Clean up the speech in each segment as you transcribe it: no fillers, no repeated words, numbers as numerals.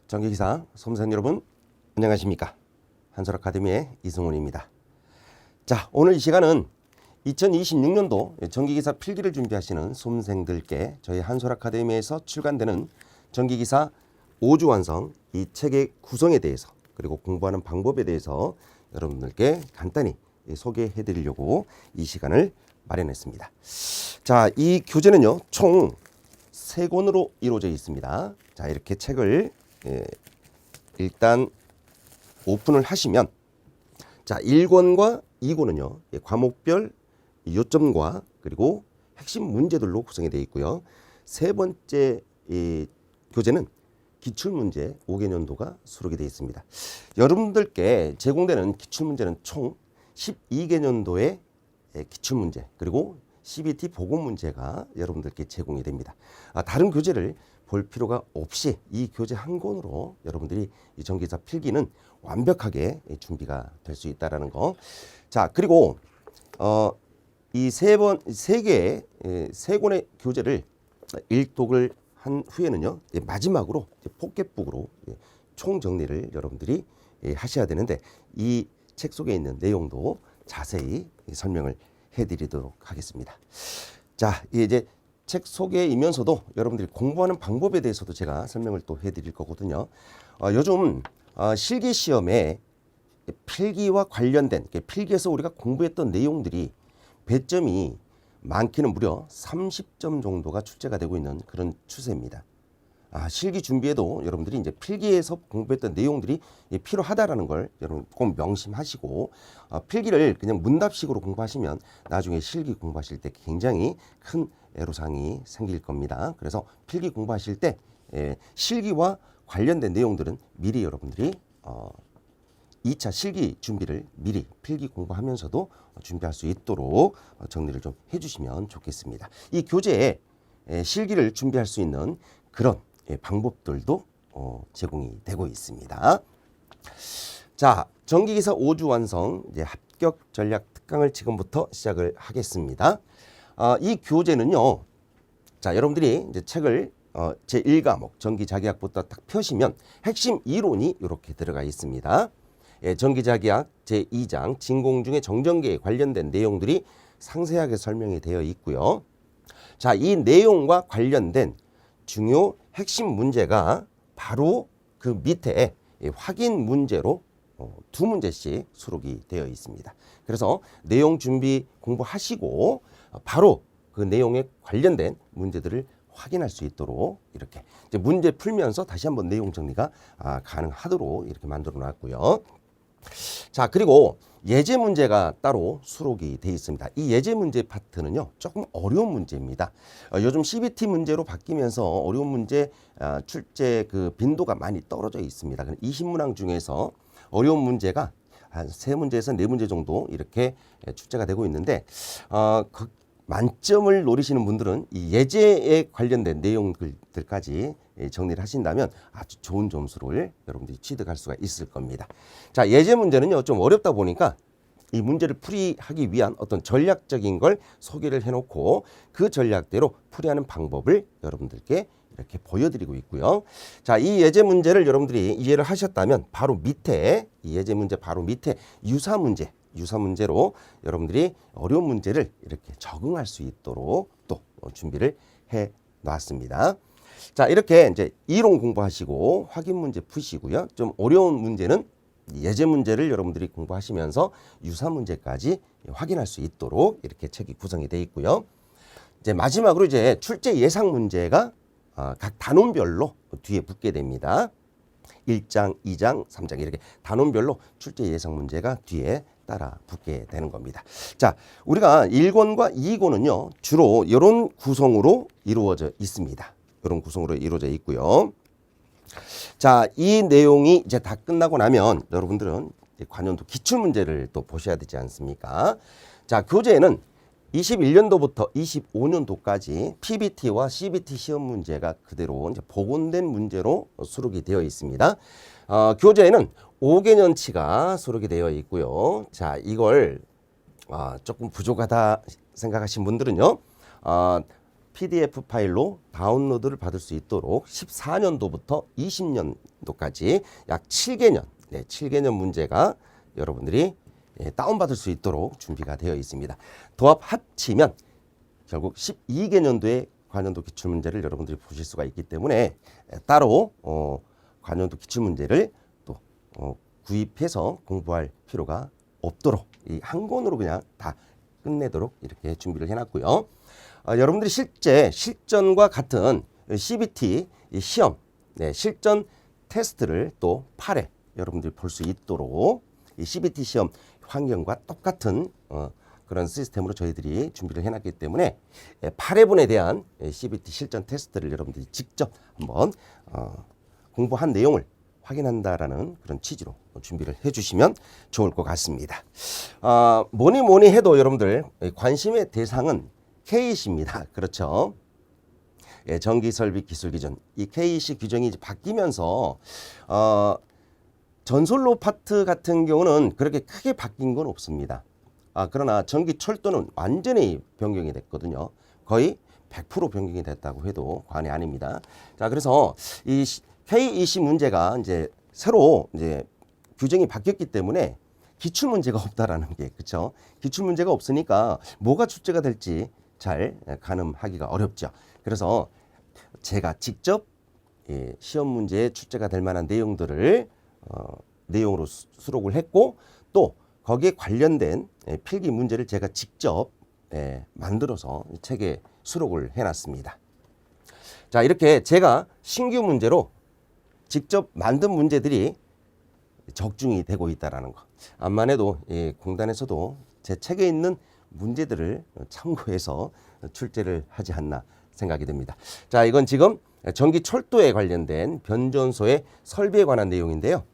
전기기사 수험생 여러분 안녕하십니까? 한솔아카데미의 이승훈입니다. 자, 오늘 이 시간은 2026년도 전기기사 필기를 준비하시는 수험생들께 저희 한솔아카데미에서 출간되는 전기기사 5주 완성 이 책의 구성에 대해서 그리고 공부하는 방법에 대해서 여러분들께 간단히 소개해 드리려고 이 시간을 마련했습니다. 자, 이 교재는요 총 3권으로 이루어져 있습니다. 자, 이렇게 책을 일단 오픈을 하시면 자 1권과 2권은요 과목별 요점과 그리고 핵심 문제들로 구성이 되어 있고요. 세 번째 교재는 기출문제 5개년도가 수록이 되어 있습니다. 여러분들께 제공되는 기출문제는 총 12개년도의 기출문제 그리고 CBT 보고문제가 여러분들께 제공이 됩니다. 다른 교재를 볼 필요가 없이 이 교재 한 권으로 여러분들이 이 전기기사 필기는 완벽하게 준비가 될 수 있다라는 거. 자, 그리고 이 세 권의 교재를 일독을 한 후에는요 마지막으로 포켓북으로 총 정리를 여러분들이 하셔야 되는데 이 책 속에 있는 내용도 자세히 설명을 해드리도록 하겠습니다. 자, 이제 책 소개이면서도 여러분들이 공부하는 방법에 대해서도 제가 설명을 또 해드릴 거거든요. 요즘 실기 시험에 필기와 관련된 필기에서 우리가 공부했던 내용들이 배점이 많게는 무려 30점 정도가 출제가 되고 있는 그런 추세입니다. 실기 준비에도 여러분들이 이제 필기에서 공부했던 내용들이 필요하다라는 걸 여러분 꼭 명심하시고 필기를 그냥 문답식으로 공부하시면 나중에 실기 공부하실 때 굉장히 큰 애로사항이 생길 겁니다. 그래서 필기 공부하실 때 실기와 관련된 내용들은 미리 여러분들이 2차 실기 준비를 미리 필기 공부하면서도 준비할 수 있도록 정리를 좀 해주시면 좋겠습니다. 이 교재에 실기를 준비할 수 있는 그런 방법들도 제공이 되고 있습니다. 자, 전기기사 5주 완성 이제 합격 전략 특강을 지금부터 시작을 하겠습니다. 이 교재는요, 자, 여러분들이 이제 책을 제1과목 전기자기학부터 딱 펴시면 핵심 이론이 이렇게 들어가 있습니다. 전기자기학 제2장 진공중의 정전기에 관련된 내용들이 상세하게 설명이 되어 있고요. 자, 이 내용과 관련된 중요 핵심 문제가 바로 그 밑에 확인 문제로 2문제씩 수록이 되어 있습니다. 그래서 내용 준비 공부하시고 바로 그 내용에 관련된 문제들을 확인할 수 있도록 이렇게 이제 문제 풀면서 다시 한번 내용 정리가 가능하도록 이렇게 만들어 놨고요. 자, 그리고 예제 문제가 따로 수록이 되어 있습니다. 이 예제 문제 파트는요 조금 어려운 문제입니다. 요즘 CBT 문제로 바뀌면서 어려운 문제 출제 그 빈도가 많이 떨어져 있습니다. 20문항 중에서 어려운 문제가 한 3문제에서 4문제 정도 이렇게 출제가 되고 있는데 만점을 노리시는 분들은 이 예제에 관련된 내용들까지 정리를 하신다면 아주 좋은 점수를 여러분들이 취득할 수가 있을 겁니다. 자, 예제 문제는요 좀 어렵다 보니까 이 문제를 풀이하기 위한 어떤 전략적인 걸 소개를 해놓고 그 전략대로 풀이하는 방법을 여러분들께 이렇게 보여드리고 있고요. 자, 이 예제 문제를 여러분들이 이해를 하셨다면 바로 밑에 이 예제 문제 바로 밑에 유사 문제로 여러분들이 어려운 문제를 이렇게 적응할 수 있도록 또 준비를 해 놨습니다. 자, 이렇게 이제 이론 공부하시고 확인 문제 푸시고요. 좀 어려운 문제는 예제 문제를 여러분들이 공부하시면서 유사 문제까지 확인할 수 있도록 이렇게 책이 구성이 되어 있고요. 이제 마지막으로 이제 출제 예상 문제가 각 단원별로 뒤에 붙게 됩니다. 1장, 2장, 3장 이렇게 단원별로 출제 예상 문제가 뒤에 따라 붙게 되는 겁니다. 자, 우리가 1권과 2권은요 주로 이런 구성으로 이루어져 있습니다. 이런 구성으로 이루어져 있고요. 자, 이 내용이 이제 다 끝나고 나면 여러분들은 관연도 기출문제를 또 보셔야 되지 않습니까? 자, 교재에는 21년도부터 25년도까지 PBT와 CBT 시험 문제가 그대로 이제 복원된 문제로 수록이 되어 있습니다. 교재에는 5개년치가 수록이 되어 있고요. 자, 이걸 조금 부족하다 생각하신 분들은요. PDF 파일로 다운로드를 받을 수 있도록 14년도부터 20년도까지 약 7개년, 7개년 문제가 여러분들이 다운받을 수 있도록 준비가 되어 있습니다. 도합 합치면 결국 12개년도의 관연도 기출문제를 여러분들이 보실 수가 있기 때문에 따로 관연도 기출문제를 또 구입해서 공부할 필요가 없도록 이 한 권으로 그냥 다 끝내도록 이렇게 준비를 해놨고요. 여러분들이 실제 실전과 같은 CBT 시험 실전 테스트를 또 8회 여러분들이 볼 수 있도록 이 CBT 시험 환경과 똑같은 그런 시스템으로 저희들이 준비를 해놨기 때문에 8회분에 대한 CBT 실전 테스트를 여러분들이 직접 한번 공부한 내용을 확인한다라는 그런 취지로 준비를 해주시면 좋을 것 같습니다. 뭐니 해도 여러분들 관심의 대상은 KEC입니다. 그렇죠? 전기설비기술기준 이 KEC 규정이 이제 바뀌면서 전솔로 파트 같은 경우는 그렇게 크게 바뀐 건 없습니다. 그러나 전기철도는 완전히 변경이 됐거든요. 거의 100% 변경이 됐다고 해도 과언이 아닙니다. 자, 그래서 이 KEC 문제가 이제 새로 이제 규정이 바뀌었기 때문에 기출 문제가 없다라는 게 그렇죠. 기출 문제가 없으니까 뭐가 출제가 될지 잘 가늠하기가 어렵죠. 그래서 제가 직접 시험 문제에 출제가 될 만한 내용들을 내용으로 수록을 했고 또 거기에 관련된 필기 문제를 제가 직접 만들어서 책에 수록을 해놨습니다. 자, 이렇게 제가 신규 문제로 직접 만든 문제들이 적중이 되고 있다는 거. 암만 해도 공단에서도 제 책에 있는 문제들을 참고해서 출제를 하지 않나 생각이 듭니다. 자, 이건 지금 전기철도에 관련된 변전소의 설비에 관한 내용인데요.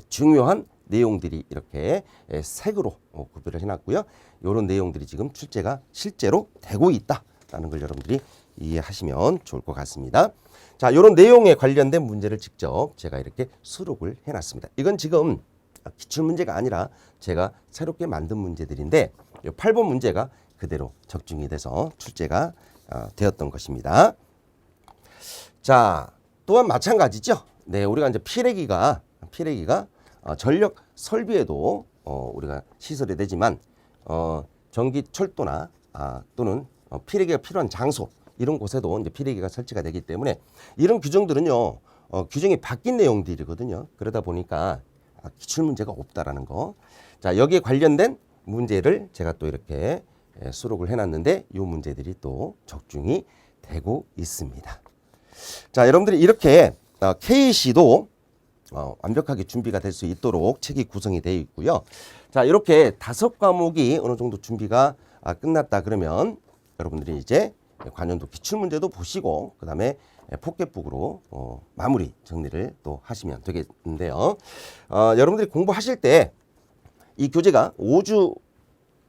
중요한 내용들이 이렇게 색으로 구별을 해놨고요. 이런 내용들이 지금 출제가 실제로 되고 있다라는 걸 여러분들이 이해하시면 좋을 것 같습니다. 자, 이런 내용에 관련된 문제를 직접 제가 이렇게 수록을 해놨습니다. 이건 지금 기출 문제가 아니라 제가 새롭게 만든 문제들인데 8번 문제가 그대로 적중이 돼서 출제가 되었던 것입니다. 자, 또한 마찬가지죠. 네, 우리가 이제 피레기가 전력 설비에도 우리가 시설이 되지만 전기 철도나 또는 피레기가 필요한 장소 이런 곳에도 이제 피레기가 설치가 되기 때문에 이런 규정들은요 규정이 바뀐 내용들이거든요. 그러다 보니까 기출 문제가 없다라는 거. 자, 여기에 관련된 문제를 제가 또 이렇게 수록을 해놨는데 이 문제들이 또 적중이 되고 있습니다. 자, 여러분들이 이렇게 KEC도 완벽하게 준비가 될 수 있도록 책이 구성이 되어 있고요. 자, 이렇게 5과목이 어느 정도 준비가 끝났다 그러면 여러분들이 이제 관연도 기출문제도 보시고 그 다음에 포켓북으로 마무리 정리를 또 하시면 되겠는데요. 여러분들이 공부하실 때 이 교재가 5주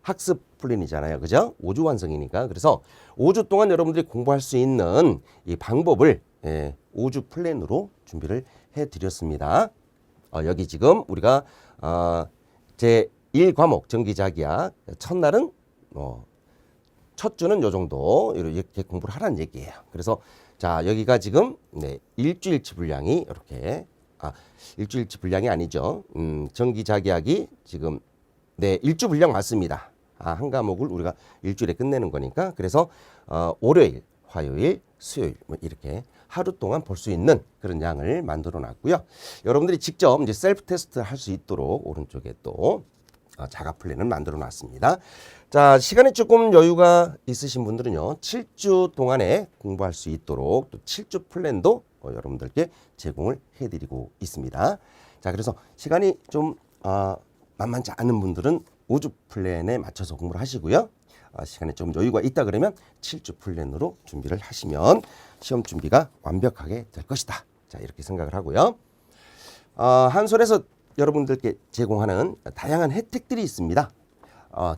학습 플랜이잖아요. 그죠? 5주 완성이니까. 그래서 5주 동안 여러분들이 공부할 수 있는 이 방법을 5주 플랜으로 준비를 해드렸습니다. 여기 지금 우리가 제 1과목 전기자기야 첫날은 첫 주는 요 정도 이렇게 공부를 하라는 얘기예요. 그래서 자, 여기가 지금 일주일치 분량이 이렇게 일주일치 분량이 아니죠. 전기자기야기 지금 일주 분량 맞습니다. 한 과목을 우리가 일주일에 끝내는 거니까. 그래서 월요일, 화요일, 수요일 이렇게 하루 동안 볼 수 있는 그런 양을 만들어 놨고요. 여러분들이 직접 이제 셀프 테스트 할 수 있도록 오른쪽에 또 자가 플랜을 만들어 놨습니다. 자, 시간이 조금 여유가 있으신 분들은요, 7주 동안에 공부할 수 있도록 또 7주 플랜도 여러분들께 제공을 해드리고 있습니다. 자, 그래서 시간이 좀 만만치 않은 분들은 5주 플랜에 맞춰서 공부를 하시고요. 시간에 좀 여유가 있다 그러면 7주 플랜으로 준비를 하시면 시험 준비가 완벽하게 될 것이다. 자, 이렇게 생각을 하고요. 한솔에서 여러분들께 제공하는 다양한 혜택들이 있습니다.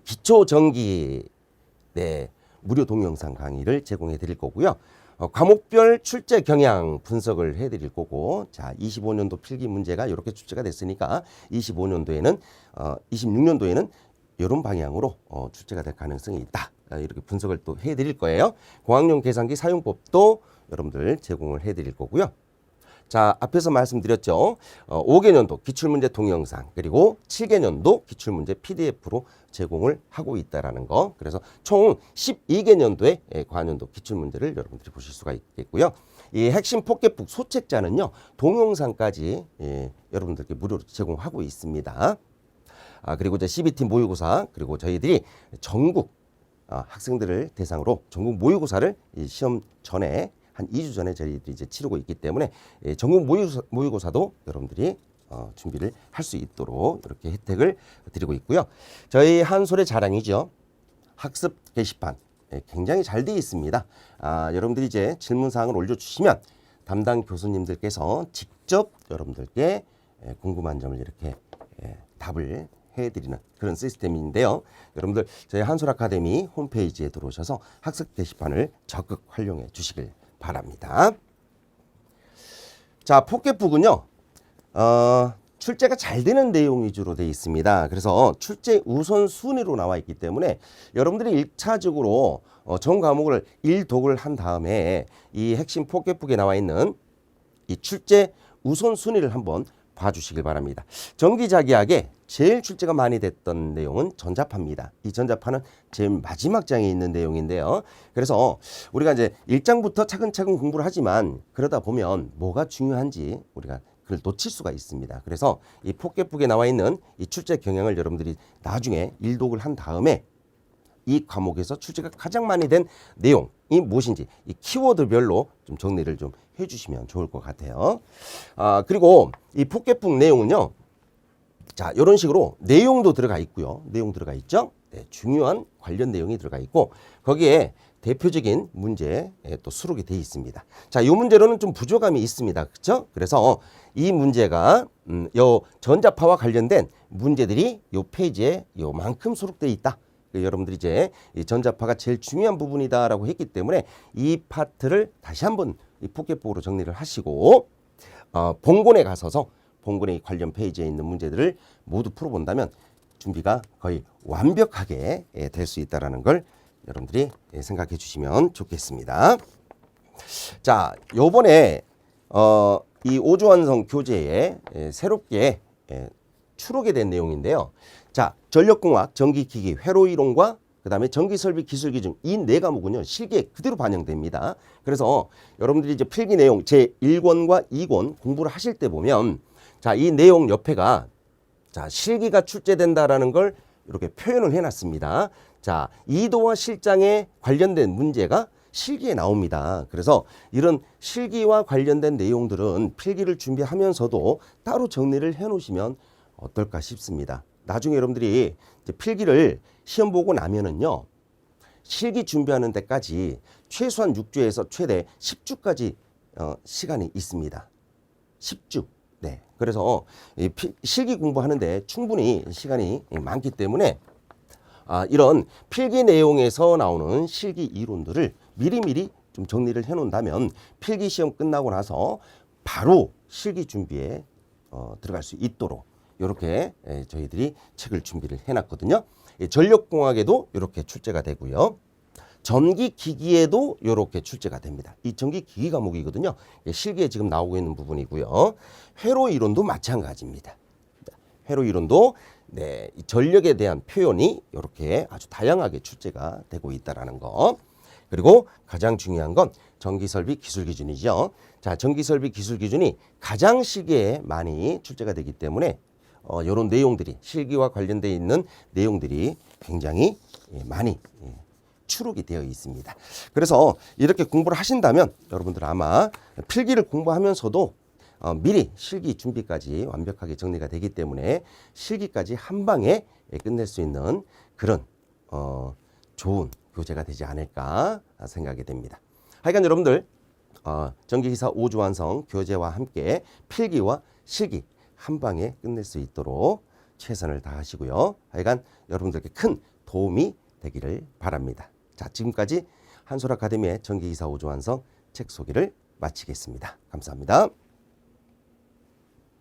기초전기 무료 동영상 강의를 제공해 드릴 거고요. 과목별 출제 경향 분석을 해 드릴 거고, 자, 25년도 필기 문제가 이렇게 출제가 됐으니까 25년도에는 26년도에는 이런 방향으로 출제가 될 가능성이 있다. 이렇게 분석을 또 해드릴 거예요. 공학용 계산기 사용법도 여러분들 제공을 해드릴 거고요. 자, 앞에서 말씀드렸죠. 5개년도 기출문제 동영상 그리고 7개년도 기출문제 PDF로 제공을 하고 있다라는 거. 그래서 총 12개년도의 과년도 기출문제를 여러분들이 보실 수가 있겠고요. 이 핵심 포켓북 소책자는요. 동영상까지 여러분들께 무료로 제공하고 있습니다. 그리고 이제 CBT 모의고사 그리고 저희들이 전국 학생들을 대상으로 전국 모의고사를 이 시험 전에 한 2주 전에 저희들이 이제 치르고 있기 때문에 전국 모의고사도 여러분들이 준비를 할 수 있도록 이렇게 혜택을 드리고 있고요. 저희 한솔의 자랑이죠. 학습 게시판 굉장히 잘 되어 있습니다. 여러분들이 이제 질문사항을 올려주시면 담당 교수님들께서 직접 여러분들께 궁금한 점을 이렇게 답을 해드리는 그런 시스템인데요. 여러분들 저희 한솔 아카데미 홈페이지에 들어오셔서 학습 게시판을 적극 활용해 주시길 바랍니다. 자, 포켓북은요. 출제가 잘 되는 내용 위주로 되어 있습니다. 그래서 출제 우선순위로 나와 있기 때문에 여러분들이 1차적으로 전 과목을 1독을 한 다음에 이 핵심 포켓북에 나와 있는 이 출제 우선순위를 한번 봐주시길 바랍니다. 정기자기하게 제일 출제가 많이 됐던 내용은 전자파입니다. 이 전자파는 제일 마지막 장에 있는 내용인데요. 그래서 우리가 이제 1장부터 차근차근 공부를 하지만 그러다 보면 뭐가 중요한지 우리가 그걸 놓칠 수가 있습니다. 그래서 이 포켓북에 나와 있는 이 출제 경향을 여러분들이 나중에 1독을 한 다음에 이 과목에서 출제가 가장 많이 된 내용이 무엇인지 이 키워드별로 좀 정리를 좀 해주시면 좋을 것 같아요. 그리고 이 포켓북 내용은요. 자, 이런 식으로 내용도 들어가 있고요. 내용 들어가 있죠. 네, 중요한 관련 내용이 들어가 있고 거기에 대표적인 문제에 또 수록이 되어 있습니다. 자, 이 문제로는 좀 부족함이 있습니다. 그렇죠? 그래서 이 문제가 요 전자파와 관련된 문제들이 요 페이지에 요만큼 수록되어 있다. 여러분들이 이제 이 전자파가 제일 중요한 부분이다라고 했기 때문에 이 파트를 다시 한번 이 포켓북으로 정리를 하시고 본곤에 가서서 본곤의 관련 페이지에 있는 문제들을 모두 풀어본다면 준비가 거의 완벽하게 될 수 있다는 걸 여러분들이 생각해 주시면 좋겠습니다. 자, 요번에 이 오조완성 교재에 새롭게 추록이 된 내용인데요. 자, 전력공학, 전기기기, 회로이론과 그 다음에 전기설비 기술기준 이 네 과목은요 실기에 그대로 반영됩니다. 그래서 여러분들이 이제 필기 내용 제1권과 2권 공부를 하실 때 보면 자, 이 내용 옆에가 자, 실기가 출제된다라는 걸 이렇게 표현을 해놨습니다. 자, 이도와 실장에 관련된 문제가 실기에 나옵니다. 그래서 이런 실기와 관련된 내용들은 필기를 준비하면서도 따로 정리를 해 놓으시면 어떨까 싶습니다. 나중에 여러분들이 이제 필기를 시험 보고 나면은요, 실기 준비하는 데까지 최소한 6주에서 최대 10주까지 시간이 있습니다. 10주. 네. 그래서 이 실기 공부하는데 충분히 시간이 많기 때문에 이런 필기 내용에서 나오는 실기 이론들을 미리미리 좀 정리를 해 놓는다면 필기 시험 끝나고 나서 바로 실기 준비에 들어갈 수 있도록 이렇게 저희들이 책을 준비를 해놨거든요. 전력공학에도 이렇게 출제가 되고요. 전기기기에도 이렇게 출제가 됩니다. 이 전기기기 과목이거든요. 실기에 지금 나오고 있는 부분이고요. 회로이론도 마찬가지입니다. 회로이론도 네, 이 전력에 대한 표현이 이렇게 아주 다양하게 출제가 되고 있다는 거. 그리고 가장 중요한 건 전기설비 기술기준이죠. 자, 전기설비 기술기준이 가장 실기에 많이 출제가 되기 때문에 이런 내용들이 실기와 관련되어 있는 내용들이 굉장히 많이 추록이 되어 있습니다. 그래서 이렇게 공부를 하신다면 여러분들 아마 필기를 공부하면서도 미리 실기 준비까지 완벽하게 정리가 되기 때문에 실기까지 한 방에 끝낼 수 있는 그런 좋은 교재가 되지 않을까 생각이 됩니다. 하여간 여러분들 전기기사 5주 완성 교재와 함께 필기와 실기 한 방에 끝낼 수 있도록 최선을 다하시고요. 하여간 여러분들께 큰 도움이 되기를 바랍니다. 자, 지금까지 한솔 아카데미의 전기기사 5주 완성 책 소개를 마치겠습니다. 감사합니다.